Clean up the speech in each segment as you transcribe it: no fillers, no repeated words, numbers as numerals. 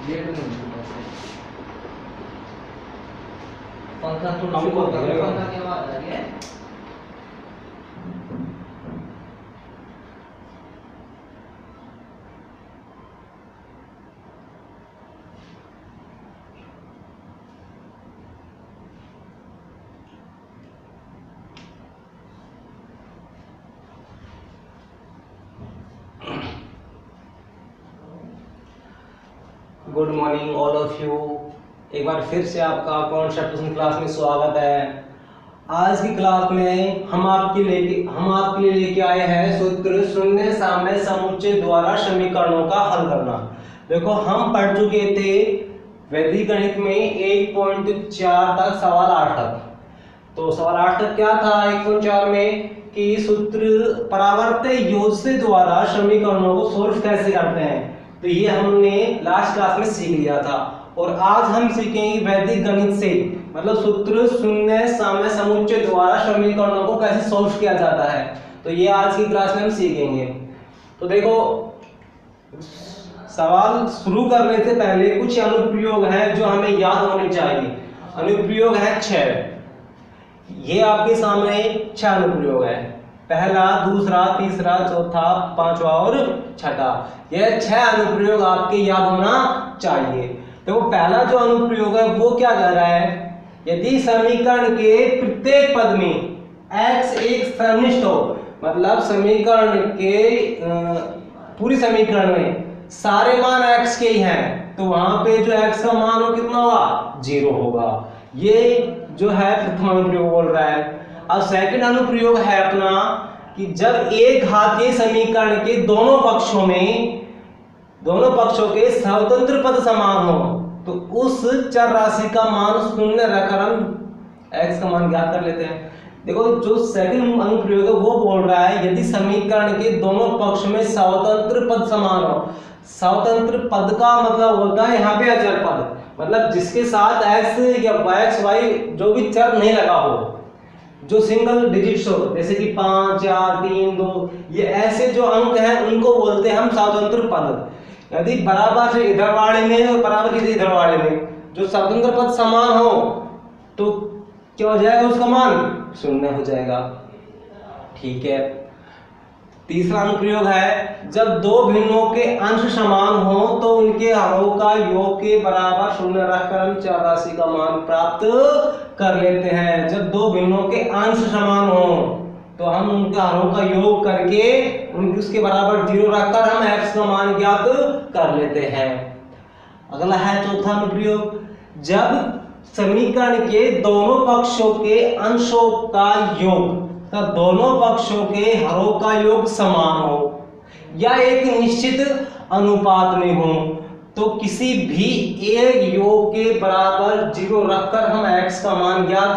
पंखा तो पंखा की आवाज आ रही है। Good morning all of you. एक बार फिर से आपका कॉन्सेप्ट क्लास में स्वागत है। आज की क्लास में हम आपके लिए लेके आए हैं सूत्र शून्य साम्य समुच्चय द्वारा समीकरणों का हल करना। देखो हम पढ़ चुके थे वैदिक गणित में 1.4 तक सवाल 8 तक। तो सवाल 8 तक क्या था 1.4 में कि सूत्र परावर्त्य योजक द्वारा समीकरणों को सॉल्व कैसे करते हैं। तो ये हमने लास्ट क्लास में सीख लिया था और आज हम सीखेंगे वैदिक गणित से मतलब सूत्र शून्य साम्य समुच्चय द्वारा समीकरणों को कैसे सॉल्व किया जाता है। तो ये आज की क्लास में हम सीखेंगे। तो देखो सवाल शुरू करने से पहले कुछ अनुप्रयोग हैं जो हमें याद होने चाहिए। अनुप्रयोग है 6। ये आपके सामने 6 अनुप्रयोग है, पहला, दूसरा, तीसरा, चौथा, पांचवा और छठा। यह 6 अनुप्रयोग आपके याद होना चाहिए। तो पहला जो अनुप्रयोग है वो क्या कह रहा है, यदि समीकरण के प्रत्येक पद में x एक समिष्ट हो, मतलब समीकरण के पूरी समीकरण में सारे मान x के ही हैं, तो वहां पे जो x का मान हो कितना होगा 0 होगा। ये जो है प्रथम अनुप्रयोग बोल रहा है। अब सेकंड अनुप्रयोग है अपना कि जब एक घातीय समीकरण के दोनों पक्षों के स्वतंत्र पद समान हो तो उस चर राशि का मान शून्य रखकर हम x का मान ज्ञात कर लेते हैं। देखो जो सेकंड अनुप्रयोग है वो बोल रहा है यदि समीकरण के दोनों पक्ष में स्वतंत्र पद समान हो। स्वतंत्र पद का मतलब होता है यहाँ पे अचर पद, मतलब जिसके साथ x या x y जो भी चर नहीं लगा हो, जो सिंगल डिजिट्स हो, जैसे कि 5, 4, 3, 2, ये ऐसे जो अंक हैं उनको बोलते हैं हम स्वतंत्र पद। यदि बराबर से इधर वाले में और बराबर से इधर वाले में जो स्वतंत्र पद समान हो तो क्या हो जाएगा, उसका मान शून्य हो जाएगा। ठीक है। तीसरा अनुप्रयोग है जब दो भिन्नों के अंश समान हो तो उनके हरों का योग के बराबर शून्य रखकर हम चर राशि का मान प्राप्त कर लेते हैं। जब दो भिन्नों के अंश समान हो तो हम उनके हरों का योग करके उसके बराबर 0 रखकर हम x का मान ज्ञात कर लेते हैं। अगला है चौथा अनुप्रयोग, जब समीकरण के दोनों पक्षों के अंशों का योग तब दोनों पक्षों के हरों का योग समान हो या एक निश्चित अनुपात में हो तो किसी भी एक योग के बराबर 0 रखकर हम x का मान ज्ञात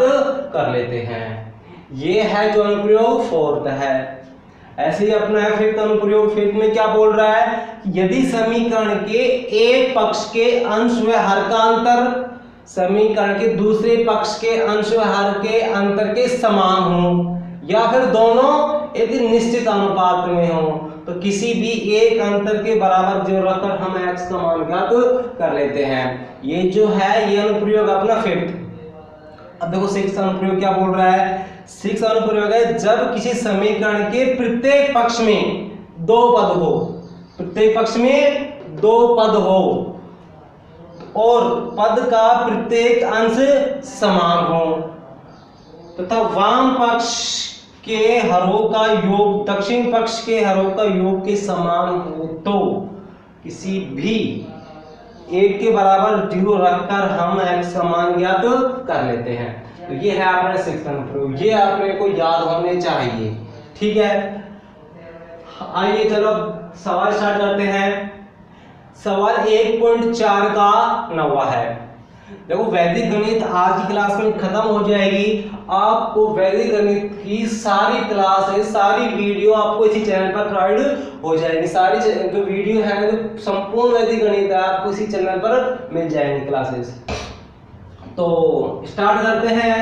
कर लेते हैं। ये है जो अनुप्रयोग फोर्थ है। ऐसे ही अपना है फिफ्थ अनुप्रयोग। फिफ्थ में क्या बोल रहा है, यदि समीकरण के एक पक्ष के अंश व हर का अंतर समीकरण के दूसरे पक्ष के अंश व हर के अंतर के समान हो या फिर दोनों एक निश्चित अनुपात में हो तो किसी भी एक अंतर के बराबर 0 रखकर हम x का मान ज्ञात कर लेते हैं। ये जो है ये अनुप्रयोग अपना फिफ्थ। अब देखो सिक्स्थ अनुप्रयोग क्या बोल रहा है। सिक्स्थ अनुप्रयोग है जब किसी समीकरण के प्रत्येक पक्ष में 2 पद हो, प्रत्येक पक्ष में 2 पद हो और पद का प्रत्येक अंश समान हो तथा वाम पक्ष के हरों का योग दक्षिण पक्ष के हरों का योग के समान हो तो किसी भी एक के बराबर 0 रखकर हम x का मान ज्ञात कर लेते हैं। तो ये है आपने सिक्स्थ अनुप्रयोग, ये आपने को याद होने चाहिए। ठीक है, आइए चलो सवाल स्टार्ट करते हैं। सवाल 1.4 का 9वां है। देखो वैदिक गणित आज की क्लास में खत्म हो जाएगी। आपको वैदिक गणित की सारी क्लासेस सारी वीडियो आपको इसी चैनल पर प्रोवाइड हो जाएगी। सारी जो वीडियो है जो संपूर्ण वैदिक गणित है आपको इसी चैनल पर मिल जाएंगी क्लासेस। तो स्टार्ट करते हैं।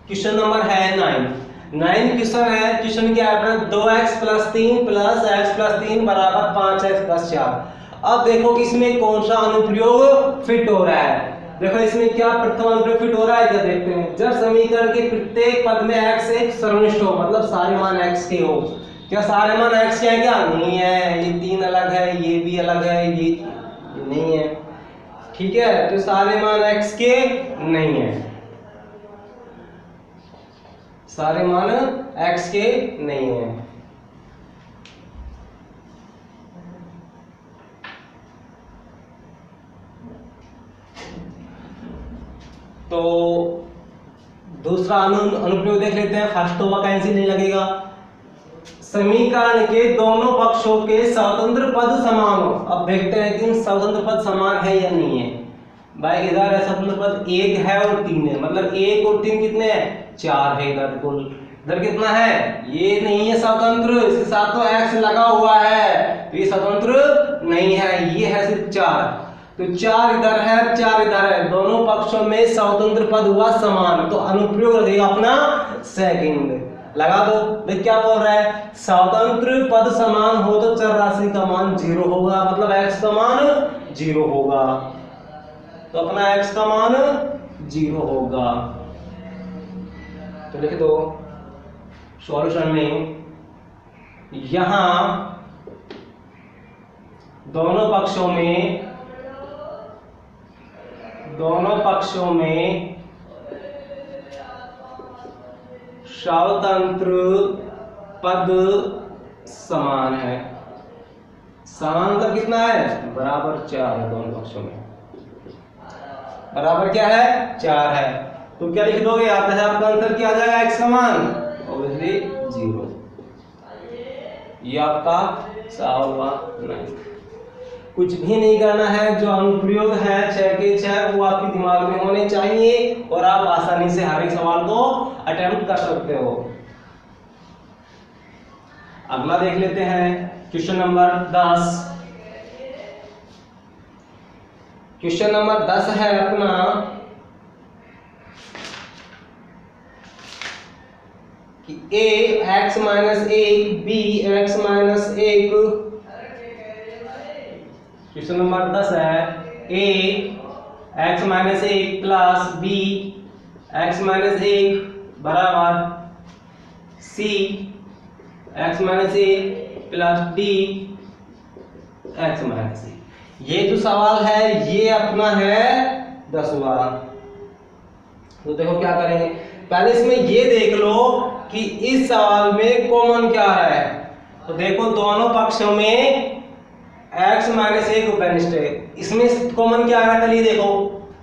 क्वेश्चन नंबर है 9 क्वेश्चन है। क्वेश्चन क्या है, 2x + 3 + x + 3 = 5x + 4। अब देखो कि इसमें कौन सा अनुप्रयोग फिट हो रहा है। देखो इसमें क्या प्रथम अनुप्रयोग फिट हो रहा है, क्या देखते हैं। जब समीकरण के प्रत्येक पद में x एक सर्वनिष्ठ हो, मतलब सारे मान x के हो। क्या सारे मान x के हैं? क्या नहीं है, ये 3 अलग है, ये भी अलग है, ये नहीं है। ठीक है, तो सारे मान x के नहीं है, सारे मान x के नहीं है। तो दूसरा अनुप्रयोग देख लेते हैं। फर्स्ट तो वैकेंसी नहीं लगेगा। समीकरण के दोनों पक्षों के स्वतंत्र पद समान हो। अब देखते हैं कि स्वतंत्र पद समान है या नहीं है। भाई इधर है स्वतंत्र पद 1 है और 3 है, मतलब 1 और 3 कितने हैं? 4 है। इधर कुल इधर कितना है? ये नहीं है स्वतंत्र, इसके साथ तो x लगा हुआ है, तो ये स्वतंत्र नहीं है, ये है सिर्फ 4। तो 4 इधर है, 4 इधर है, दोनों पक्षों में स्वतंत्र पद हुआ समान, तो अनुप्रयोग लगेगा अपना सेकंड। लगा दो। देख क्या बोल रहा है, स्वतंत्र पद समान हो तो चर राशि का मान 0 होगा, मतलब x का मान 0 होगा। तो अपना x का मान 0 होगा। तो लिख दो सॉल्यूशन में, यहां दोनों पक्षों में स्वतंत्र पद समान है। समान मतलब कितना है? बराबर 4 है। दोनों पक्षों में बराबर क्या है? 4 है। तो क्या लिख दोगे? आता है आपका आंसर क्या आ जाएगा? x का मान ऑब्वियसली 0। ये आपका सवाल हुआ नहीं। कुछ भी नहीं करना है, जो अनुप्रयोग है 6 के 6 वो आपके दिमाग में होने चाहिए और आप आसानी से हर एक सवाल को अटेम्प्ट कर सकते हो। अगला देख लेते हैं क्वेश्चन नंबर 10। क्वेश्चन नंबर 10 है अपना कि a x minus 1 b x minus 1। Question number 10 है a x minus 1 plus b x minus 1 बराबर c x minus 1 plus d x minus 1। ये जो सवाल है ये अपना है 10वां। तो देखो क्या करेंगे, पहले इसमें ये देख लो कि इस सवाल में कॉमन क्या है। तो देखो दोनों पक्षों में x माइनस 1 उपनिष्ठ है। इसमें कॉमन क्या आ रहा है? चलिए देखो,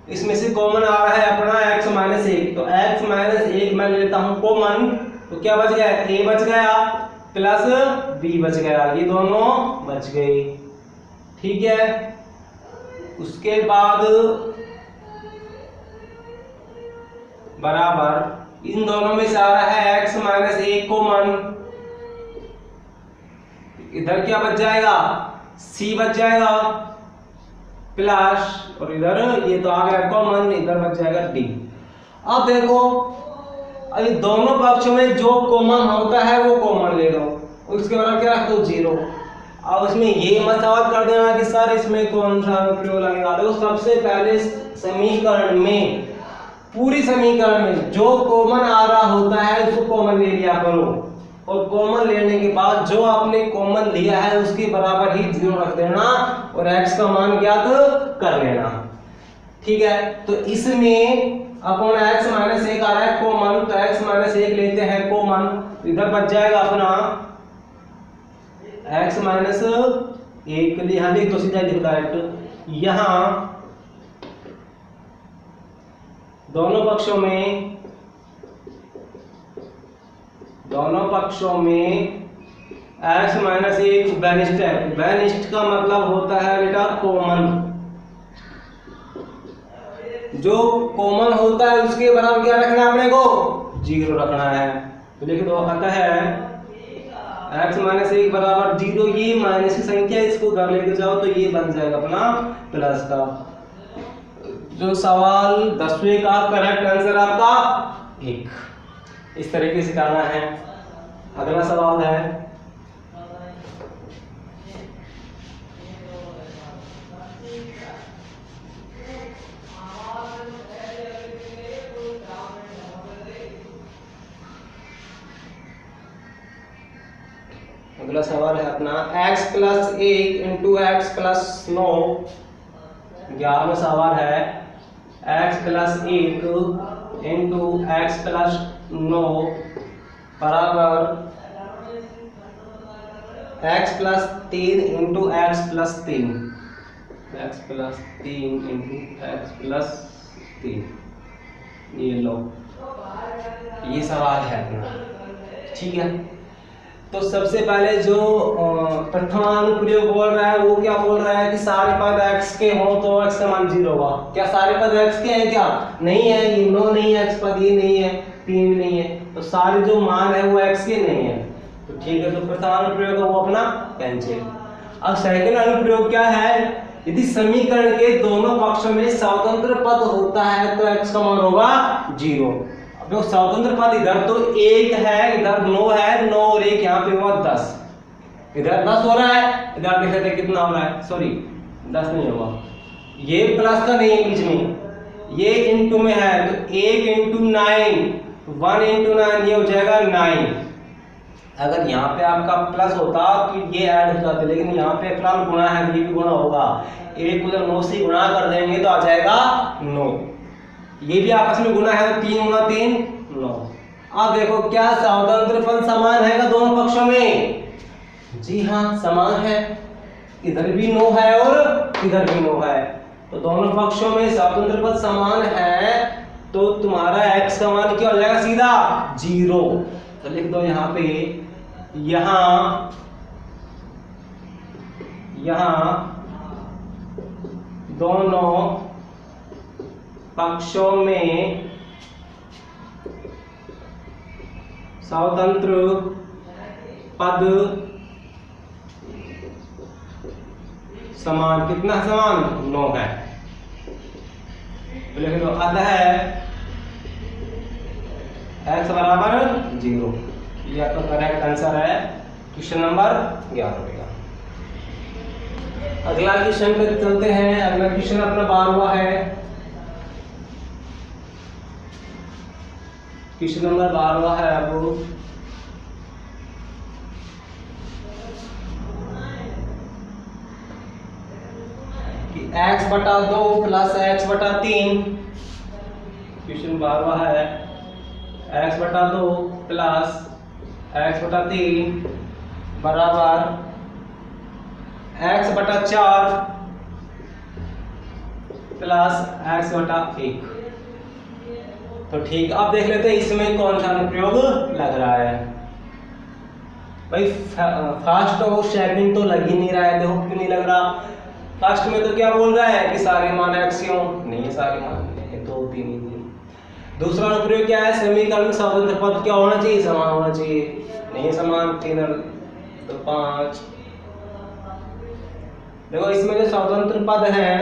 इसमें से कॉमन आ रहा है अपना x माइनस 1। तो x माइनस 1 मैं लेता हूं कॉमन, तो क्या बच गया? a बच गया प्लस b बच गया, ये दोनों बच गए। ठीक है, उसके बाद बराबर इन दोनों में से आ रहा है x माइनस 1 कॉमन, इधर क्या बच जाएगा? c बच जाएगा प्लस, और इधर ये तो आ गया कॉमन, इधर बच जाएगा d। अब देखो, अभी दोनों पक्षों में जो कॉमन होता है वो कॉमन ले लो, उसके बाद क्या रख दो? 0। अब इसमें ये मत सवाल कर देना कि सर इसमें कौन सा अनुप्रयोग लगेगा। देखो सबसे पहले समीकरण में, पूरी समीकरण में जो कॉमन आ रहा होता है उसको कॉमन ले लिया करो, और कॉमन लेने के बाद जो आपने कॉमन लिया है उसके बराबर ही 0 रख देना और x का मान ज्ञात कर लेना। ठीक है, तो इसमें अपन x माइनस 1 आ रहा है कॉमन, तो x माइनस 1 लेते हैं कॉमन, तो इधर बच जाएगा अपना x माइनस 1 के लिए यहाँ लिख दो, सीधा लिख डायरेक्ट। यहाँ दोनों पक्षों में x माइनस 1 बेनिष्ठ है। बेनिष्ठ का मतलब होता है बेटा कॉमन, जो कॉमन होता है उसके बराबर क्या रखना है अपने को? 0 रखना है। तो लिख दो, अतः x माइनस 1 बराबर 0। ये माइनस की संख्या, इसको घर लेके जाओ तो ये बन जाएगा अपना प्लस का। जो सवाल 10वें का करेक्ट आंसर आपका 1। इस तरीके से करना है। अगला सवाल है अगला सवाल है अपना x plus 1 into x plus 9। 11वां सवाल है x plus 1 into x plus 9 बराबर x plus 3 into x plus 3। x plus 3 into x plus 3। ये लो, ये सवाल है अपना। ठीक है, तो सबसे पहले जो प्रथमानुप्रयोग बोल रहा है वो क्या बोल रहा है कि सारे पद x के हो तो x का मान 0 होगा। क्या सारे पद x के हैं? क्या नहीं है, ये 9 नहीं है, x पद ये नहीं है, 3 भी नहीं है, तो सारे जो मान है वो x के नहीं है। तो ठीक है, तो प्रथमानुप्रयोग वो अपना कैंसिल। अब सेकंड अनुप्रयोग क्या है? यदि समीकरण के दोनों पक्षों में स्वतंत्र पद होता है तो x का मान होगा 0। अब जो स्वतंत्र पद इधर तो 1 है, इधर 9 है, 9 और 1 यहाँ पे हुआ 10, इधर 10 हो रहा है, इधर देख सकते कितना हो रहा है, सॉरी 10 नहीं होगा, ये प्लस का नहीं है बीच में, ये इनटू में है, तो 1 इंटू 9, 1 इंटू 9 ये हो जाएगा 9। अगर यहाँ पे आपका प्लस होता तो ये ऐड हो जाते, लेकिन यहाँ पे फिलहाल गुणा है, ये भी गुणा होगा, 1 को जब 9 से गुणा कर देंगे तो आ जाएगा 9। ये भी आपस में गुणा है, तो 3 गुणा 3 9। अब देखो क्या स्वतंत्र पद समान है दोनों पक्षों में? जी हाँ समान है, इधर भी 9 है और इधर भी 9 है, तो दोनों पक्षों में स्वतंत्र पद समान है, तो तुम्हारा x का मान क्या हो जाएगा? सीधा 0। तो लिख दो यहाँ पे, यहाँ दोनों पक्षों में स्वतंत्र पद समान, कितना समान? 9 है। तो लिख दो अतः x बराबर 0। ये आपका करेक्ट आंसर है, क्वेश्चन नंबर 11 होगा। अगला क्वेश्चन पे चलते हैं। अगला क्वेश्चन अपना 12वां है, क्वेश्चन नंबर 12वां है। अब कि x बटा 2 प्लस x बटा 3, क्वेश्चन 12वां है, x बटा 2 प्लस x बटा 3 बराबर x बटा 4 प्लस x बटा 1। तो ठीक, अब देख लेते हैं इसमें कौन सा अनुप्रयोग लग रहा है। भाई फर्स्ट और सेकंड तो लग ही नहीं रहा है, देखो क्यों नहीं लग रहा। फर्स्ट में तो क्या बोल रहा है कि सारे मान x के हों, नहीं है सारे मान, 2 3 नहीं। दूसरा अनुप्रयोग क्या है? समीकरण में स्वतंत्र पद क्या होना चाहिए? समान होना चाहिए, नहीं समान, 3 और 2 5। देखो इसमें जो स्वतंत्र पद है,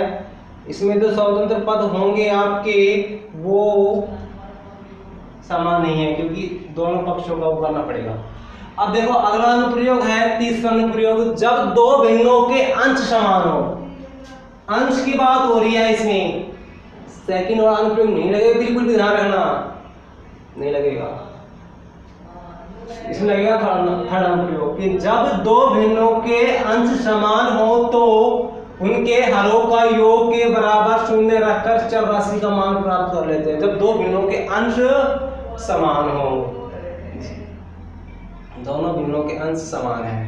इसमें जो स्वतंत्र पद होंगे आपके वो समान नहीं है, क्योंकि दोनों पक्षों का करना पड़ेगा। अब देखो अगला अनुप्रयोग है, तीसरा अनुप्रयोग, जब दो भिन्नों के अंश समान हो। अंश की बात हो रही है इसमें, सेकंड वाला अनुप्रयोग नहीं लगेगा, बिल्कुल भी ध्यान रखना, नहीं लगेगा। इसमें लगेगा थर्ड अनुप्रयोग कि जब दो भिन्नों के अंश समान हो तो उनके हरों का योग के बराबर शून्य रखकर चर राशि का मान प्राप्त कर लेते हैं। जब दो भिन्नों के अंश समान हो, दोनों भिन्नों के अंश समान है,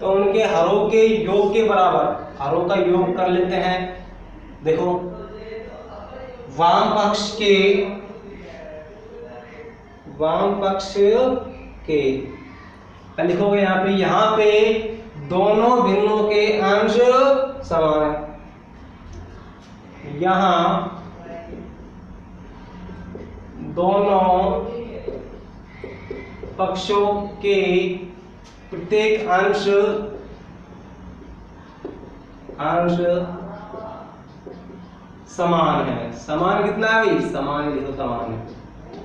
तो उनके हरों के योग के बराबर, हरों का योग कर लेते हैं। देखो वाम पक्ष के लिखोगे यहाँ पे दोनों भिन्नों के अंश समान है, यहाँ दोनों पक्षों के प्रत्येक अंश समान है। समान कितना है भाई? समान लिखो, समान है,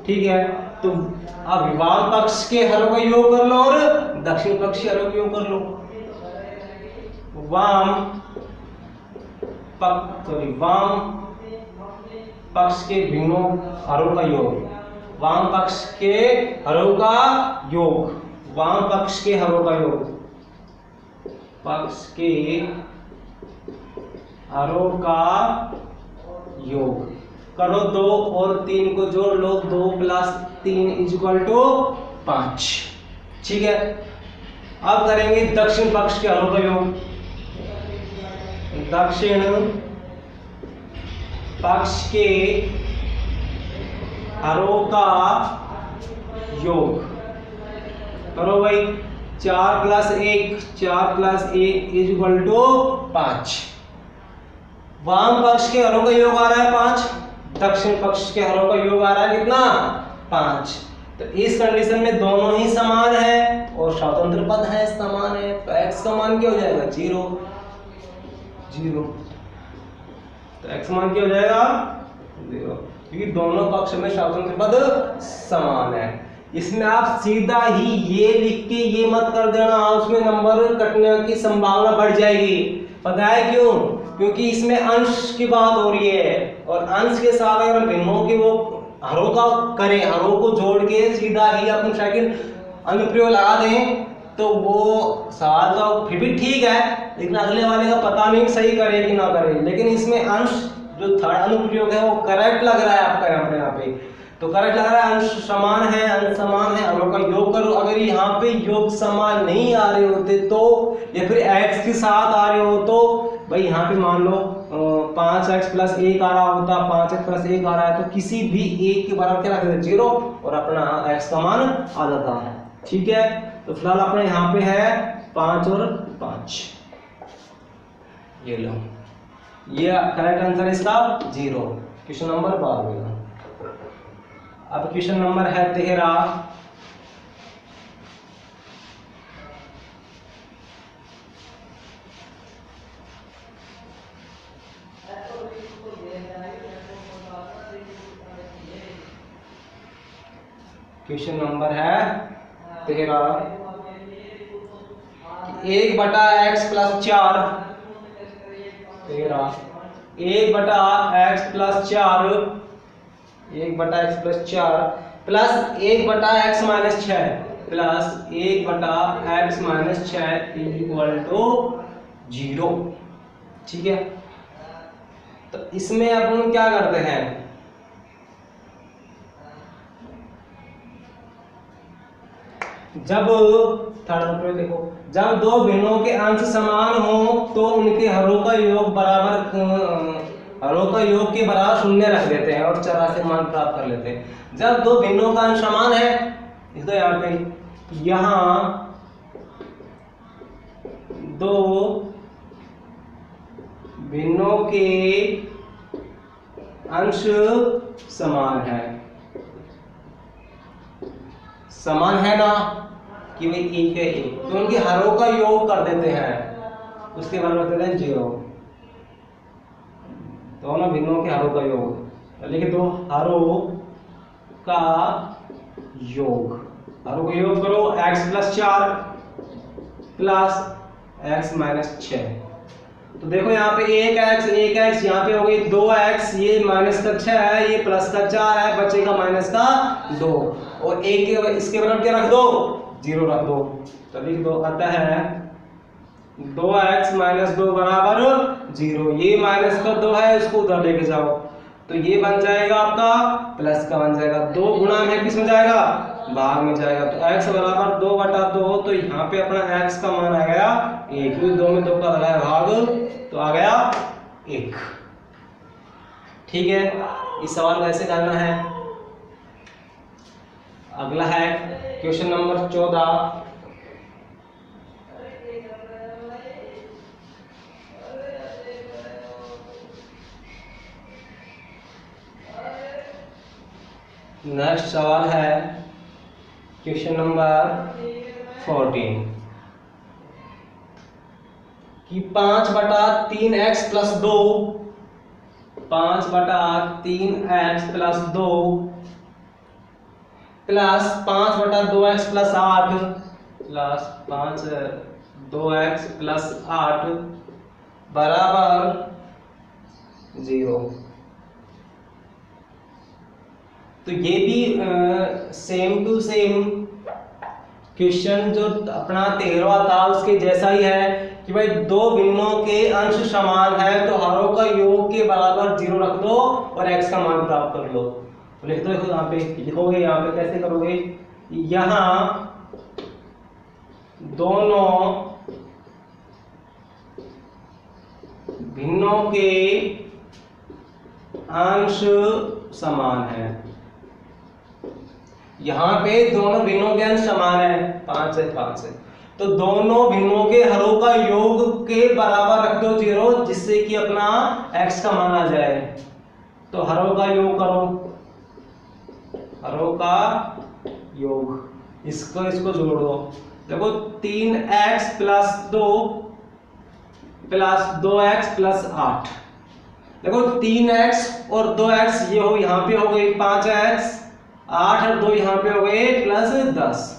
ठीक है। तो अब वाम पक्ष के हरों का योग कर लो और दक्षिण पक्ष के हरों का योग कर लो। वाम पक्ष के भिन्नों हरों का योग, वाम पक्ष के हरों का योग, वाम पक्ष के हरों का योग, पक्ष के हरों का योग करो, 2 और 3 को जोड़ लो, 2 + 3 = 5। ठीक है, अब करेंगे दक्षिण पक्ष के हरों का योग, दक्षिण पक्ष के हरों का योग करो भाई, 4 + 1 = 5। वाम पक्ष के हरों का योग आ रहा है 5, दक्षिण पक्ष के हरों का योग आ रहा है कितना, 5। तो इस कंडीशन में दोनों ही समान है और स्वतंत्र पद है समान है, तो x का मान क्या हो जाएगा, 0 0। तो x मान क्या हो जाएगा, 0, क्योंकि दोनों पक्ष में स्वतंत्र पद समान है। इसमें आप सीधा ही ये लिख के ये मत कर देना, उसमें नंबर कटने की संभावना बढ़ जाएगी। पता है क्यों, क्योंकि इसमें अंश की बात हो रही है और अंश के साथ अगर हम भिन्नों के वो हरों का करें, हरों को जोड़ के सीधा ही अपन सेकंड अनुप्रयोग लगा दें तो वो सवाल का फिर भी ठीक है, लेकिन अगले वाले का पता नहीं सही करे कि ना करे। लेकिन इसमें अंश जो थर्ड अनुप्रयोग है वो करेक्ट लग रहा है आपका यहाँ पे, तो करेक्ट लग रहा है, अंश समान है, अंश समान है, हरों का योग करो। अगर यहाँ पे योग समान नहीं आ रहे होते तो, या फिर x के साथ आ रहे हो तो भाई यहाँ पे मान लो 5x + 1 आ रहा होता, 5x + 1 आ रहा है, तो किसी भी एक के बराबर क्या रख देते, 0, और अपना x का मान आ जाता है। ठीक है, तो फिलहाल अपने यहाँ पे है 5 और 5, ये लो, ये करेक्ट आंसर इसका 0। Question number 12। अब क्वेश्चन नंबर है 13। क्वेश्चन नंबर है 13, 1/x + 4, 13 1/x + 4, 1/x + 4 plus 1/x - 6 plus 1/x - 6 = 0। ठीक है, तो इसमें अपन क्या करते हैं, जब थर्ड देखो, जब दो भिन्नों के अंश समान हो तो उनके हरों का योग के बराबर 0 रख देते हैं और चौरासी मान प्राप्त कर लेते हैं। जब दो भिन्नों का अंश समान है, इसको यहाँ पे, यहाँ दो भिन्नों के अंश समान है ना, कि भाई एक है एक, तो उनके हरों का योग कर देते हैं, उसके बाद रख देते हैं 0। दोनों भिन्नों के हरों का योग, लिख दो हरों का योग, हरों का योग करो, x + 4 प्लस x - 6। तो देखो यहाँ पे 1x यहाँ पे हो गई 2x, ये -6 है, ये +4 है, बचेगा -2, और एक इसके बराबर क्या रख दो, 0 रख दो। तो लिख दो, अतः है 2x - 2 = 0। ये -2 है, इसको उधर लेके जाओ, तो ये बन जाएगा आपका प्लस का बन जाएगा, 2 गुणा में किस में जाएगा, भाग में जाएगा, तो x = 2/2, तो यहाँ पे अपना x का मान आ गया 1, 2 में 2 का लगाया भाग, तो आ गया 1। ठीक है, इस सवाल को ऐसे करना है। अगला है क्वेश्चन नंबर 14। नेक्स्ट सवाल है क्वेश्चन नंबर 14 कि 5/3x + 2 5/3x + 2 plus 5/2x + 8 plus 5/2x + 8 बराबर 0। तो ये भी सेम टू सेम क्वेश्चन जो अपना 13वां था उसके जैसा ही है कि भाई दो भिन्नों के अंश समान है तो हरों का योग के बराबर 0 रख दो और x का मान प्राप्त कर लो। तो लिख दो, देखो यहाँ पे लिखोगे, यहाँ पे कैसे करोगे, यहाँ दोनों भिन्नों के अंश समान है। यहाँ पे दोनों भिन्नों के अंश समान है, 5 है 5 है, तो दोनों भिन्नों के हरों का योग के बराबर रख दो 0, जिससे कि अपना x का मान आ जाए। तो हरों का योग करो, हरों का योग, इसको जोड़ दो। देखो 3x plus 2 plus 2x plus 8, देखो 3x और 2x ये हो, यहाँ पे हो गई 5x, 8 और 2 यहाँ पे हो गए प्लस 10।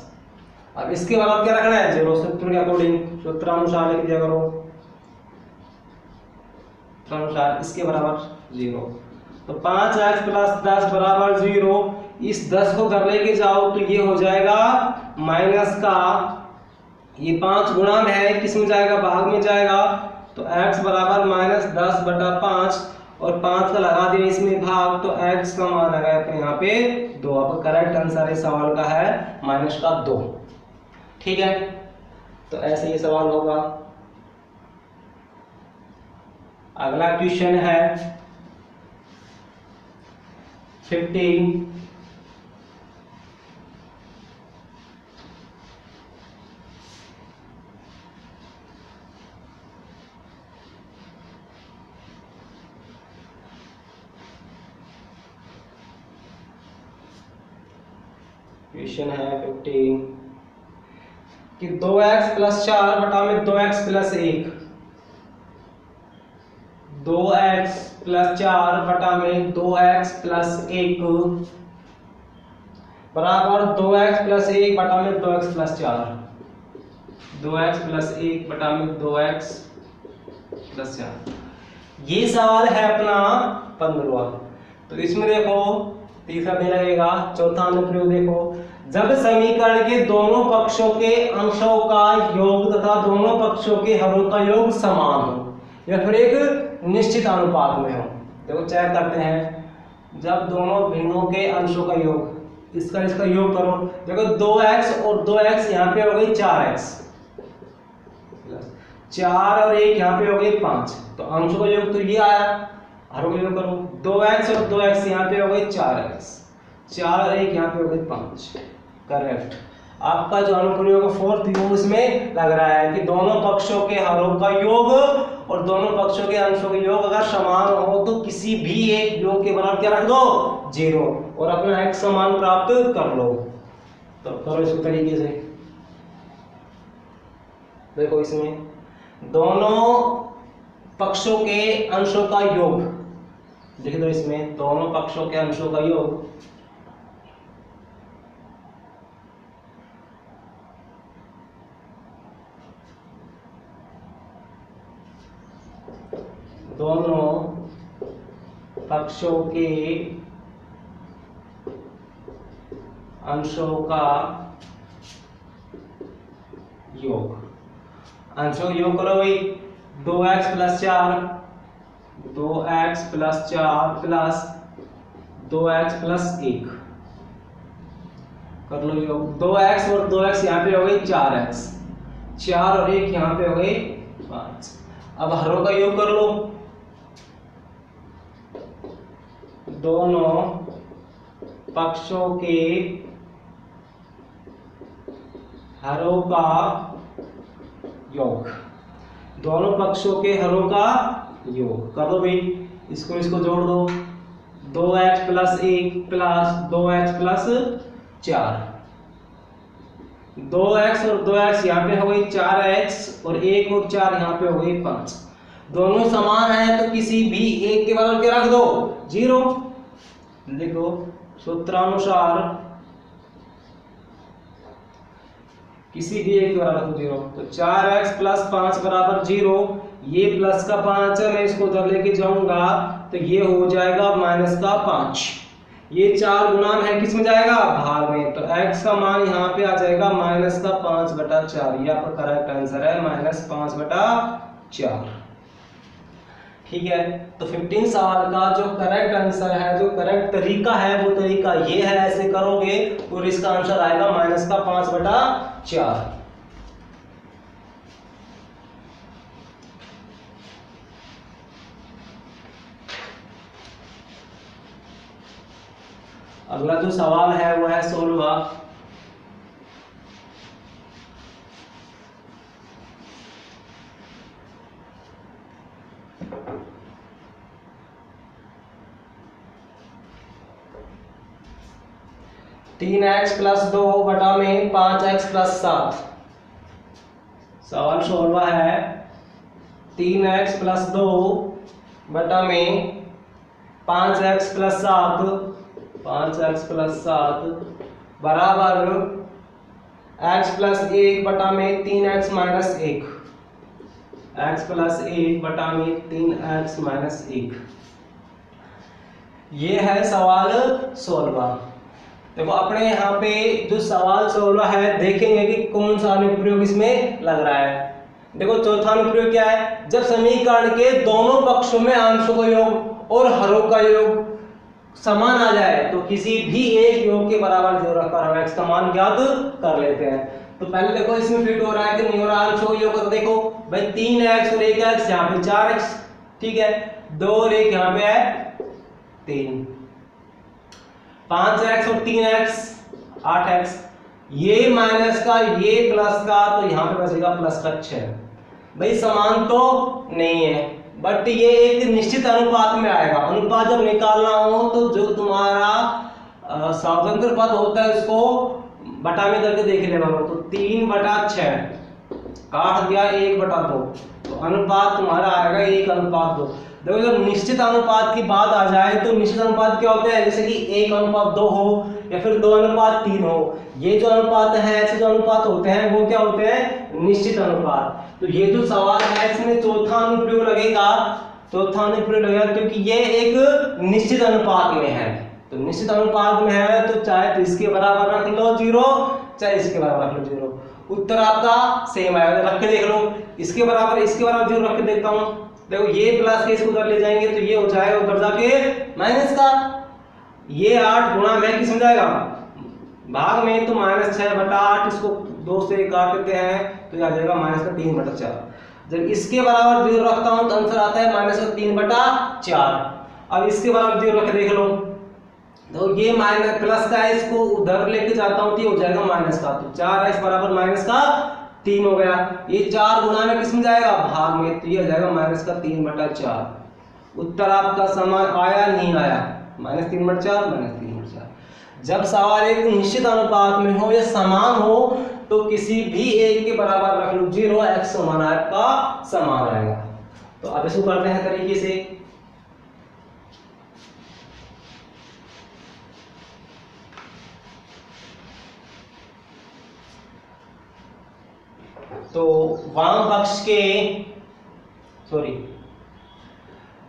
अब इसके बराबर क्या रखना है, 0, सूत्र के अकॉर्डिंग, सूत्रानुसार लिख दिया करो, सूत्रानुसार इसके बराबर 0। तो 5x प्लस 10 बराबर 0, इस 10 को घर लेके जाओ तो ये हो जाएगा माइनस का, ये 5 गुणा में है, किस में जाएगा, भाग में जाएगा, तो x बराबर माइनस 10/5 और 5 का लगा दिया इसमें भाग, तो x का मान आ गया अपने यहाँ पे 2। आपका करेक्ट आंसर इस सवाल का है माइनस का 2। ठीक है, तो ऐसे ये सवाल होगा। अगला क्वेश्चन है 15। क्वेश्चन है 15 कि 2x प्लस 4 बटा में 2x प्लस 1, 2x प्लस 4 बटा में 2x प्लस 1 बराबर 2x प्लस 1 बटा में 2x प्लस 4, 2x प्लस 1 बटा में 2x प्लस 4। ये सवाल है अपना 15वां। तो इसमें देखो तीसरा दिन लगेगा, चौथा अनुप्रयोग देखो, जब समीकरण के दोनों पक्षों के अंशों का योग तथा दोनों पक्षों के हरों का योग समान हो या फिर एक निश्चित अनुपात में हो। देखो चेक करते हैं, जब दोनों भिन्नों के अंशों का योग, इसका योग करो, देखो 2x और 2x यहाँ पे हो गई 4x, 4 और 1 यहाँ पे हो गई 5, तो अंशों का योग तो ये आया, हरों का योग करो, 2x और 2x यहाँ पे हो गई 4x, 4 और 1 यहाँ पे हो गई 5। करेक्ट। आपका जो अनुप्रयोग 4th योग इसमें लग रहा है कि दोनों पक्षों के हरों का योग और दोनों पक्षों के अंशों का योग अगर समान हो तो किसी भी एक योग के बराबर क्या रख दो, 0, और अपना x समान प्राप्त कर लो। तो करो इसको तरीके से, देखो इसमें दोनों पक्षों के अंशों का योग लिख दो, इसमें दोनों पक्षों के अंशों का योग, दोनों पक्षों के अंशों का योग, अंशों का योग करो भाई, 2x plus 4, 2x plus 4 plus 2x plus 1 कर लो योग, 2x और 2x यहाँ पे हो गई 4x, 4 और 1 यहाँ पे हो गई 5। अब हरों का योग कर लो, दोनों पक्षों के हरों का योग, दोनों पक्षों के हरों का योग कर दो भाई, इसको जोड़ दो, 2x plus 1 plus 2x plus 4, 2x और 2x यहाँ पे हो गई 4x और 1 और 4 यहाँ पे हो गई 5। दोनों समान है तो किसी भी एक के बराबर क्या रख दो, 0। देखो सूत्रानुसार किसी भी एक के बराबर रखो 0, तो 4x प्लस 5 बराबर 0, ये प्लस का 5 है, मैं इसको उधर लेके जाऊंगा तो ये हो जाएगा माइनस का 5। ये 4 गुणांक है किस में जाएगा, भाग में। तो x का मान यहाँ पे आ जाएगा -5/4। ये आपका करेक्ट आंसर है -5/4। ठीक है, तो 15 सवाल का जो करेक्ट आंसर है, जो करेक्ट तरीका है, वो तरीका ये है, ऐसे करोगे तो इसका आंसर आएगा -5/4। अगला जो सवाल है वो है 16वां। तीन एक्स प्लस 2 बटा में 5x प्लस 7। सवाल 16वां है 3x प्लस 2 बटा में 5x प्लस 7 बराबर x प्लस 1 बटा में 3x माइनस 1। x प्लस 1 बटा में 3x माइनस 1। ये है सवाल 16वां। देखो अपने यहाँ पे जो सवाल 16 है, देखेंगे कि कौन सा अनुप्रयोग इसमें लग रहा है। देखो चौथा अनुप्रयोग क्या है, जब समीकरण के दोनों पक्षों में अंशों का योग और हरों का योग समान आ जाए तो किसी भी एक योग के बराबर जो रखकर हम x का मान ज्ञात कर लेते हैं। तो पहले देखो इसमें फिट हो रहा है कि नहीं हो रहा, अंशों का योग तो देखो भाई 3x और 1x, यहाँ पे 4x, ठीक है, 2 और 1 यहाँ पे है 3, 5x और 3x 8x, ये माइनस का ये प्लस का, तो यहाँ पे बचेगा प्लस का 6। भाई समान तो नहीं है, बट ये एक निश्चित अनुपात में आएगा। अनुपात जब निकालना हो तो जो तुम्हारा स्वतंत्र पद होता है उसको बटा में करके देख लेना हो। तो 3/6 काट दिया 1/2, तो अनुपात तुम्हारा आएगा 1:2। देखो जब निश्चित अनुपात की बात आ जाए तो निश्चित अनुपात क्या होते हैं, जैसे कि 1:2 हो या फिर 2:3 हो। ये जो अनुपात है, ऐसे जो अनुपात होते हैं वो क्या होते हैं, निश्चित अनुपात। तो ये जो सवाल है इसमें चौथा अनुप्रयोग लगेगा, क्योंकि ये एक निश्चित अनुपात में है। तो निश्चित अनुपात में है तो चाहे तो इसके बराबर रख लो 0, चाहे इसके बराबर रख लो 0, उत्तर आपका सेम आएगा। रख के देख लो, इसके बराबर 0 रख के देखता हूं। देखो ये प्लस के इसको उधर ले जाएंगे तो ये हो जाएगा उधर जाके माइनस का। ये 8 गुणा में किस में जाएगा, भाग में, तो -6/8, इसको 2 से काट देते हैं तो आ जाएगा -3/4। जब इसके बराबर 0 रखता हूं तो आंसर आता है -3/4। अब इसके बराबर 0 रख के देख लो, तो ये माइनस प्लस का है, इसको उधर लेके जाता हूं तो ये हो जाएगा माइनस का। तो 4x बराबर -3 हो गया। ये 4 गुणा में किस में जाएगा, भाग में, तो ये हो जाएगा -3/4। उत्तर आपका समान आया नहीं आया, -3/4। जब सवाल एक निश्चित अनुपात में हो या समान हो तो किसी भी एक के बराबर रख लो 0, x समान आपका समान आएगा। तो अब इसको करते हैं तरीके से। तो वाम पक्ष के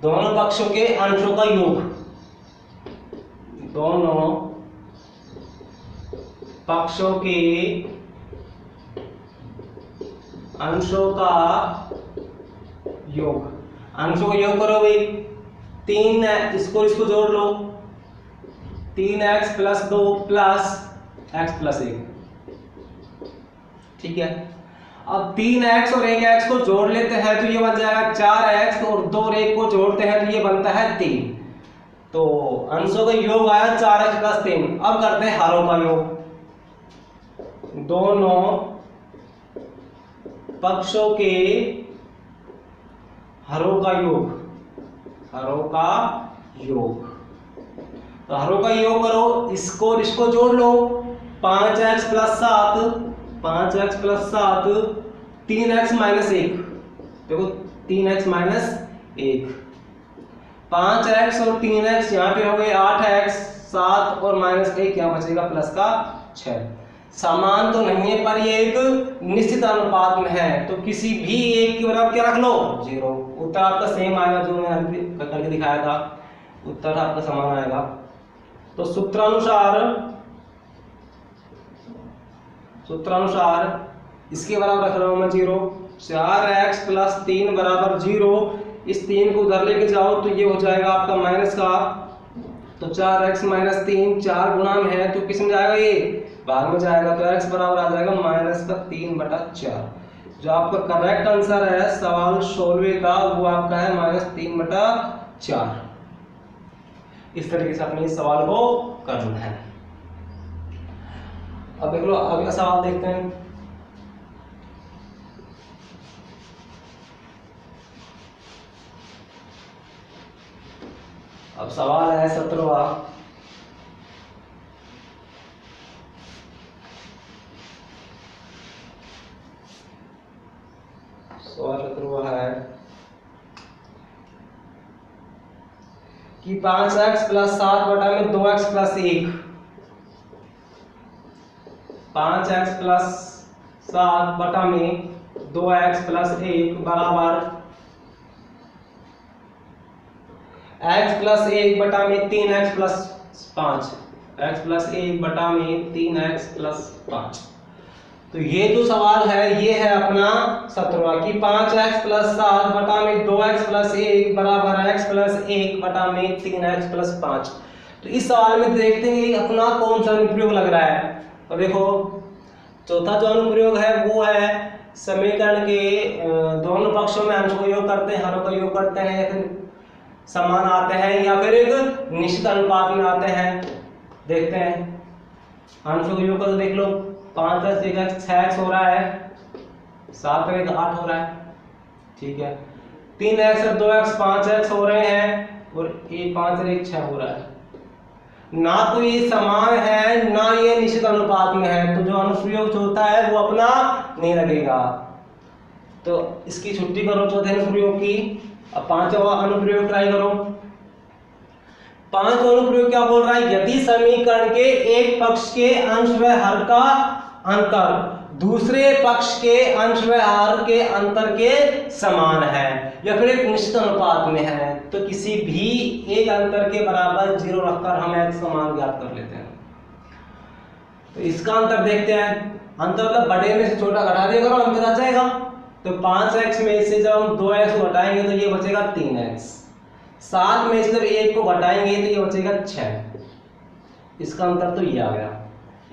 दोनों पक्षों के अंशों का योग, दोनों पक्षों के अंशों का योग, करो भाई। 3 इसको जोड़ लो, 3x plus 2 plus x plus 1, ठीक है। अब 3x और 1x को जोड़ लेते हैं तो ये बन जाएगा 4x, और 2 और 1 को जोड़ते हैं तो ये बनता है 3। तो अंशों का योग आया 4x प्लस 3। अब करते हैं हरों का योग, दोनों पक्षों के हरों का योग, तो हरों का योग करो, इसको और इसको जोड़ लो, 5x प्लस 7, 3x माइनस 1, देखो 3x माइनस 1, 5x और 3x यहाँ पे हो गए 8x, 7 और -1 यहाँ बचेगा प्लस का 6। समान तो नहीं है पर ये एक निश्चित अनुपात में है, तो किसी भी एक के बराबर क्या रख लो 0। उत्तर आपका सेम आएगा जो मैंने करके दिखाया था, उत्तर आपका समान आएगा। तो सूत्रानुसार इसके बराबर रख रहा हूं मैं 0। 4x + 3 बराबर 0। इस 3 को उधर लेके जाओ तो ये हो जाएगा आपका माइनस का। तो 4x - 3 4 गुणा में है तो किस में जाएगा, ये भाग में जाएगा। तो x बराबर आ जाएगा -3/4। जो आपका करेक्ट आंसर है सवाल 16वें का वो आपका है -3/4। इस तरीके से अपने इस सवाल को करना है। अब देख लो अगला सवाल देखते हैं। अब सवाल है 17वां। सवाल 17वां है कि 5x + 7 बटा में 2x + 1। 5x + 7 बटा में 2x + 1 बराबर x + 1 बटा में 3x + 5। x + 1 बटा में 3x + 5। तो ये जो सवाल है ये है अपना 17वां कि 5x + 7 बटा में 2x + 1 बराबर x + 1 बटा में 3x + 5। तो इस सवाल में देखते हैं कि अपना कौन सा अनुप्रयोग लग रहा है। तो देखो चौथा जो अनुप्रयोग है वो है समीकरण के दोनों पक्षों में अंशों का योग करते हैं, हरों का योग करते हैं, या फिर समान आते हैं या फिर एक निश्चित अनुपात में आते हैं। देखते हैं अंशों का योग कर, देख लो 5 + 1 6x हो रहा है, 7 + 1 8 हो रहा है, ठीक है। 3x और 2x 5x हो रहे हैं और ये 5 और 1 6 हो रहा है। ना तो ये समान है ना ये निश्चित अनुपात में है, तो जो अनुप्रयोग होता है वो अपना नहीं लगेगा। तो इसकी छुट्टी करो चौथे अनुप्रयोग की। अब पांचवा अनुप्रयोग ट्राई करो। पांचवा अनुप्रयोग क्या बोल रहा है, यदि समीकरण के एक पक्ष के अंश व हर का अंतर दूसरे पक्ष के अंश व हर के अंतर के समान है या फिर एक निश्चित अनुपात में है, तो किसी भी एक अंतर के बराबर 0 रखकर हम x का मान ज्ञात कर लेते हैं। तो इसका अंतर देखते हैं। अंतर मतलब बड़े में से छोटा घटा दिया करो, अंतर आ जाएगा। तो 5x में से जब हम 2x को घटाएंगे तो ये बचेगा 3x। 7 में से जब 1 को घटाएंगे तो ये बचेगा 6। इसका अंतर तो ये आ गया।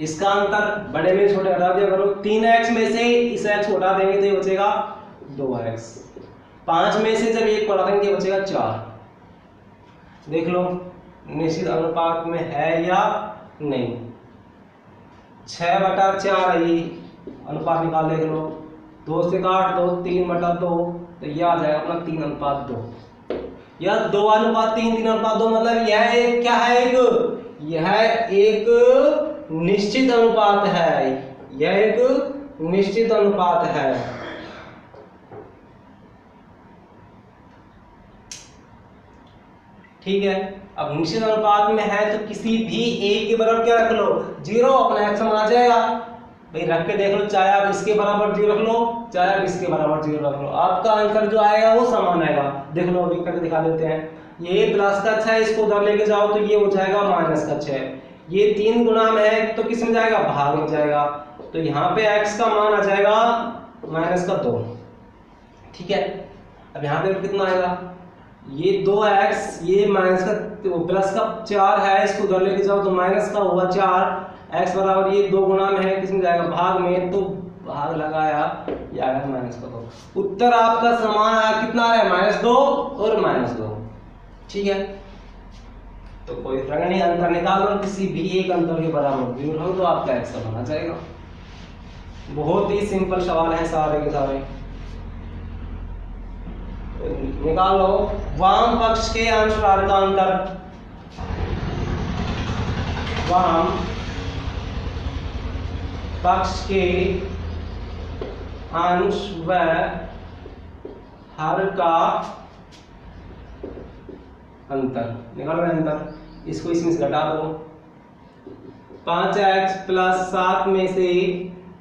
इसका अंतर बड़े में छोटे हटा दिया करो। 3x में से इस x को हटा देंगे तो ये बचेगा 2x। 5 में से जब 1 को हटा देंगे ये बचेगा 4। देख लो निश्चित अनुपात में है या नहीं। 6/4 है ये अनुपात निकाल देख लो। 2 से काट दो 3/2 तो यह आ जाएगा अपना 3:2। यह 2:3 3:2 मतलब यह एक क्या है, एक निश्चित अनुपात है। यह एक निश्चित अनुपात है। ठीक है। अब निश्चित अनुपात में है तो किसी भी एक के बराबर क्या रख लो 0, अपना x समान आ जाएगा। भाई रख के देख लो, चाहे आप इसके बराबर 0 रख लो चाहे आप इसके बराबर 0 रख लो, आपका आंसर जो आएगा वो समान आएगा। देख लो अभी करके दिखा देते हैं। ये प्लस का 6 इसको उधर लेके जाओ तो ये हो जाएगा माइनस का 6। ये 3 गुना में है तो किस में जाएगा, भाग में जाएगा। तो यहाँ पे x का मान आ जाएगा -2। ठीक है। अब यहाँ पे कितना आएगा, ये 2x, ये माइनस का प्लस का 4 है, इसको उधर लेके जाओ तो माइनस का होगा 4। x बराबर ये 2 गुना में है, किसमें जाएगा, भाग में, तो भाग लगाया ये आ गया -2। उत्तर आपका समान आया, कितना आया -2 और -2। ठीक है। तो कोई फर्क नहीं, अंतर निकाल लो, किसी भी एक अंतर के बराबर 0 हो तो आपका x समान आ जाएगा। बहुत ही सिंपल सवाल है सारे के सारे। निकालो वाम पक्ष के अंश व हर का अंतर। वाम पक्ष के अंश व हर का अंतर निकाल रहे अंतर, इसको इसमें से घटा दो। 5x + 7 में से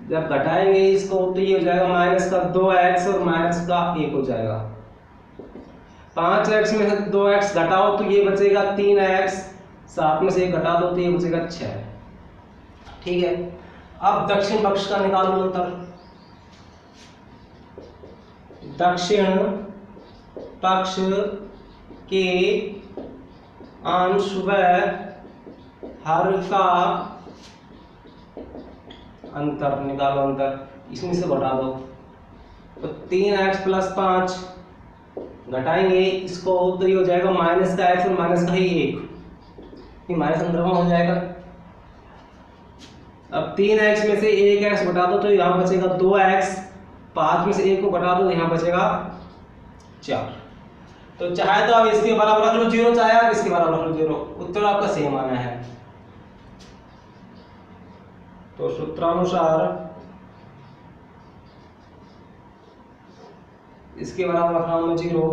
जब घटाएंगे इसको तो ये हो जाएगा -2x और -1 हो जाएगा। 5x में से 2x घटाओ तो ये बचेगा 3x 7 में से 1 घटा दो तो ये बचेगा 6। ठीक है, अब दक्षिण पक्ष का निकालो अंतर। दक्षिण पक्ष के अंश व हर का अंतर निकालो अंतर, इसमें से घटा दो तो 3x + 5 घटाएंगे इसको तो ये हो जाएगा माइनस का x और माइनस का ही 1, ये माइनस अंदर में हो जाएगा। अब 3x में से 1x घटा दो तो यहाँ बचेगा 2x, 5 में से 1 को घटा दो तो यहाँ बचेगा 4। तो चाहे तो आप इसके बराबर रख लो 0, चाहे आप इसके बराबर रख लो 0, उत्तर आपका सेम आना है। तो सूत्रानुसार इसके बराबर रख रहा हूं मैं 0,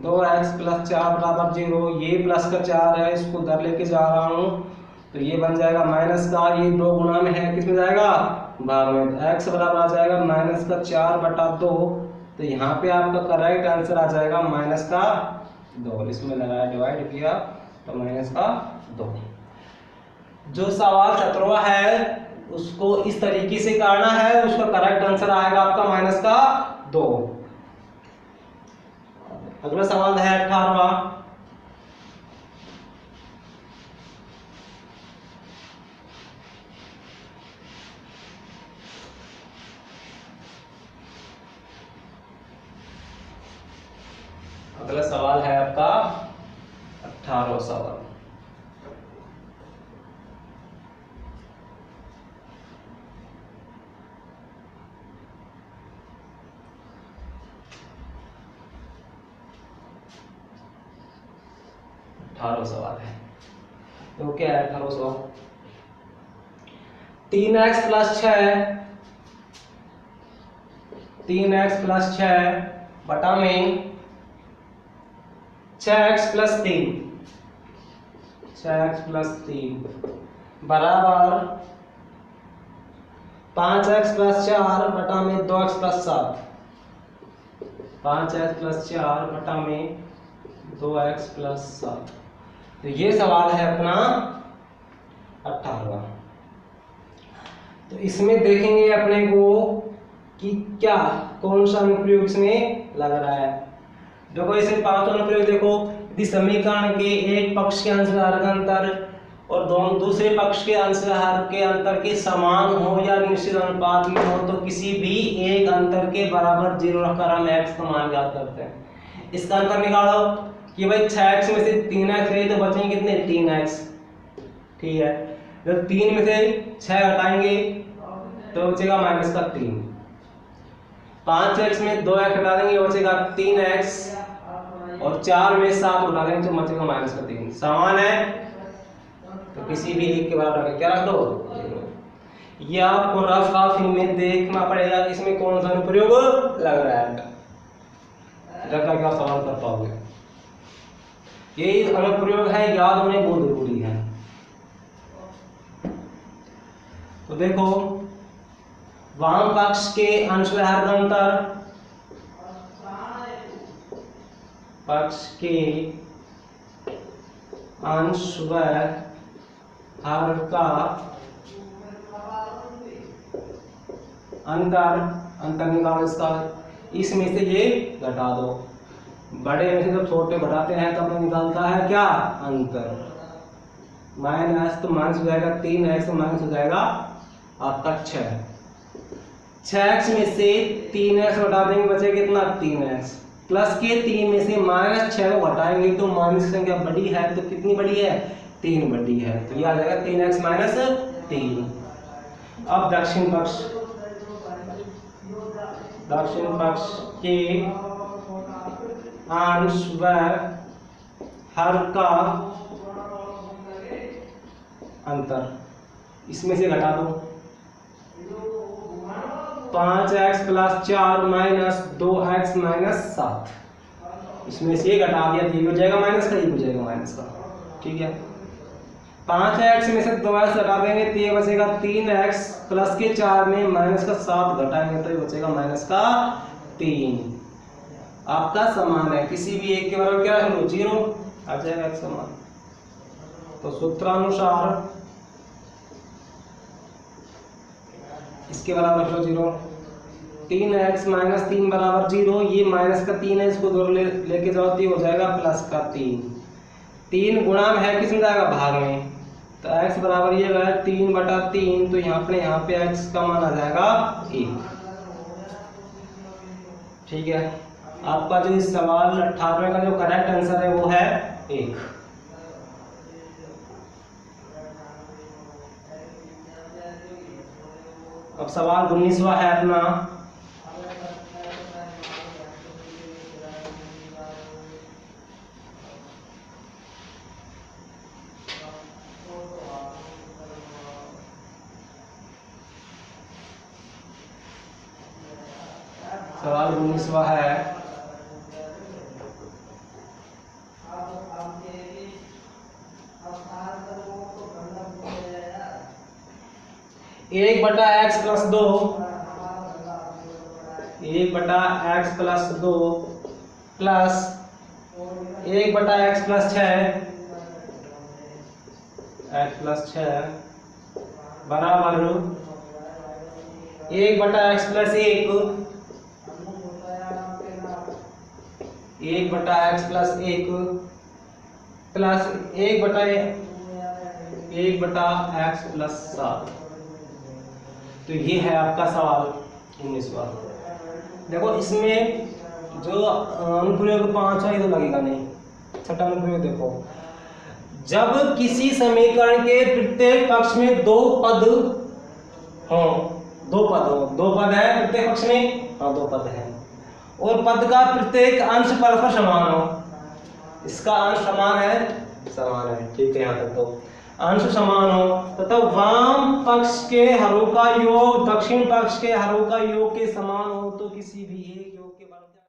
2x + 4 बराबर 0, ये प्लस का 4 है इसको उधर लेके जा रहा हूं तो ये बन जाएगा माइनस का, ये 2 गुना में है, किस में जाएगा भाग में, x बराबर आ जाएगा माइनस का 4/2, तो यहाँ पे आपका करेक्ट आंसर आ जाएगा माइनस का 2, इसमें लगाया डिवाइड किया तो माइनस का 2। जो सवाल 17वां है उसको इस तरीके से करना है, उसका करेक्ट आंसर आएगा आपका माइनस का 2। अगला सवाल है 18वां। अगला सवाल है आपका 18वां सवाल। सवाल है तो क्या है 18वां सवाल, 3x + 6 3x + 6 बटा में 6x + 3 6x + 3 बराबर 5x + 4 बटा में 2x + 7 5x + 4 बटा में 2x + 7। तो ये सवाल है अपना 18वां। तो इसमें देखेंगे अपने को कि क्या कौन सा अनुप्रयोग इसमें लग रहा है। देखो इसमें 5 अनुप्रयोग देखो, यदि समीकरण के एक पक्ष के अंश व हर का अंतर और दोनों दूसरे पक्ष के अंश व हर के अंतर के समान हो या निश्चित अनुपात में हो तो किसी भी एक अंतर के बराबर 0 रखकर हम x का मान ज्ञात करते हैं। इसका अंतर निकालो कि भाई 6x में से 3x गई तो बचेंगे कितने 3x। ठीक है, जब 3 में से 6 घटाएंगे तो बचेगा माइनस का 3, 5x में 2x घटा देंगे बचेगा 3x और 4 में 7 घटा देंगे तो बचेगा माइनस का 3। समान है तो किसी भी एक के बराबर रख क्या रख दो 0। ये आपको रफ कॉपी में देखना पड़ेगा कि इसमें कौन सा अनुप्रयोग लग रहा है, जब तक आप सवाल कर पाओगे। यही अनुप्रयोग है, याद होने बहुत जरूरी है। तो देखो वाम पक्ष के अंश व हर का अंतर, पक्ष के अंश व हर का अंतर निकालो इसका, इसमें से ये घटा दो, बड़े में से जब छोटे घटाते हैं तो अपने निकालता है क्या अंतर, माइनस तो माइनस हो जाएगा 3x तो माइनस हो जाएगा आपका 6x में से 3x घटा देंगे बचे कितना 3x प्लस के 3 में से -6 को घटाएंगे तो माइनस की संख्या बड़ी है तो कितनी बड़ी है 3 बड़ी है, तो ये आ जाएगा 3x - 3। अब दक्षिण पक्ष के अंश व हर का अंतर, इसमें से घटा दो 5x + 4 - 2x - 7, इसमें से घटा दिया तो ये हो जाएगा माइनस का, ये हो जाएगा माइनस का। ठीक है, 5x में से 2x घटा देंगे तो ये बचेगा 3x प्लस के 4 में माइनस का 7 घटाएंगे तो ये बचेगा माइनस का 3। आपका समान है, किसी भी एक के बराबर क्या है 0 आ जाएगा एक समान। तो सूत्रानुसार इसके बराबर रख लो 0। 3x माइनस 3 बराबर 0। ये माइनस का 3 है, इसको दूर लेके जाओ तो हो जाएगा प्लस का 3। 3 गुणा है किस में जाएगा, भाग में, तो x बराबर ये है 3/3। तो यहाँ पे x का मान आ जाएगा 1। ठीक है, आपका जो इस सवाल 18वें का जो करेक्ट आंसर है वो है 1। अब सवाल 19वां है अपना। सवाल 19वां है, एक बटा x plus 2 plus 1/x plus 6 बराबर 1/x plus 1 1/x plus 1 plus 1/x plus 7। तो ये है आपका सवाल 19वां। देखो इसमें जो अनुप्रयोग 5 है ये तो लगेगा नहीं। छठा अनुप्रयोग देखो, जब किसी समीकरण के प्रत्येक पक्ष में दो पद हो, दो पद है प्रत्येक पक्ष में, हाँ 2 पद है, और पद का प्रत्येक अंश परस्पर समान हो, इसका अंश समान है, ठीक है, यहाँ तक तो अंश समान हो, तथा वाम पक्ष के हरों का योग दक्षिण पक्ष के हरों का योग के समान हो, तो किसी भी